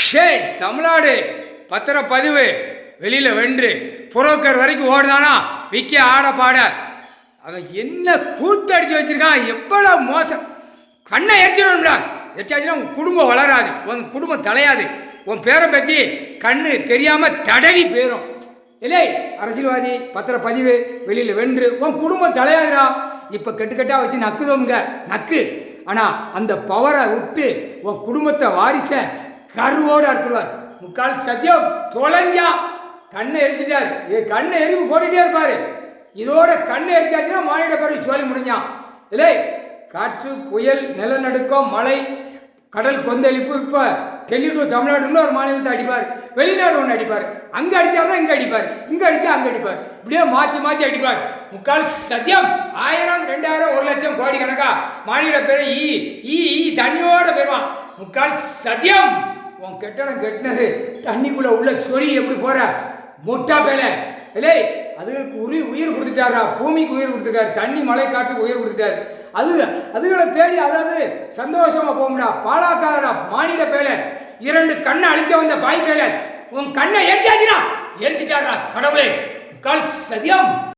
ஷே தமிழ்நாடு பத்திரப்பதிவு வெளியில் வென்று புரோக்கர் வரைக்கும் ஓடுதானா விற்க ஆட பாட அவன் என்ன கூத்து அடித்து வச்சிருக்கான். எவ்வளோ மோசம். கண்ணை எரிச்சிடணும்டா. எரிச்சாச்சுன்னா உன் குடும்பம் வளராது, உன் குடும்பம் தலையாது, உன் பேரை பற்றி கண்ணு தெரியாமல் தடவி போயிடும். இல்லை அரசியல்வாதி பத்திரப்பதிவு வெளியில் வென்று உன் குடும்பம் தலையாதுடா. இப்போ கெட்டுக்கட்டாக வச்சு நக்குதோங்க நக்கு. ஆனால் அந்த பவரை விட்டு உன் குடும்பத்தை வாரிச கருவோடு அறுத்துருவார். முக்கால் சத்தியம் தொலைஞ்சா கண்ணை எரிச்சிட்டாரு. கண்ணை எரிவு போட்டுகிட்டே இருப்பார். இதோட கண்ணை எரிச்சாச்சுன்னா மாநில பிறகு சோழி முடிஞ்சான். இல்லை காற்று புயல் நிலநடுக்கம் மழை கடல் கொந்தளிப்பு. இப்போ டெல்லி டு தமிழ்நாடுன்னு ஒரு மாநிலத்தை அடிப்பார், வெளிநாடு ஒன்று அடிப்பார். அங்கே அடித்தாருன்னா இங்கே அடிப்பார், இங்கே அடித்தா அங்கே அடிப்பார். இப்படியே மாற்றி மாற்றி அடிப்பார். முக்கால் சத்தியம் 1000 2000 1,00,000 கோடி கணக்கா மாநில பேர் ஈ தண்ணியோடு போயிடுவான். முக்கால் சத்தியம் உன் கெட்டணம் கெட்டினது தண்ணிக்குள்ளே உள்ள சொறி எப்படி போகிற முட்டா பேல. இல்லை அதுகளுக்கு உயிர் கொடுத்துட்டாரா. பூமிக்கு உயிர் கொடுத்துருக்காரு, தண்ணி மழை காற்றுக்கு உயிர் கொடுத்துட்டாரு. அதுகளை தேடி அதாவது சந்தோஷமாக போகும்டா. பாலாக்காரடா மாநில பேல. 2 கண்ணை அழிக்க வந்த பாய் பேல உன் கண்ணை எரிச்சாச்சுனா எரிச்சிட்டாரா கடவுளே. முக்கால் சத்தியம்.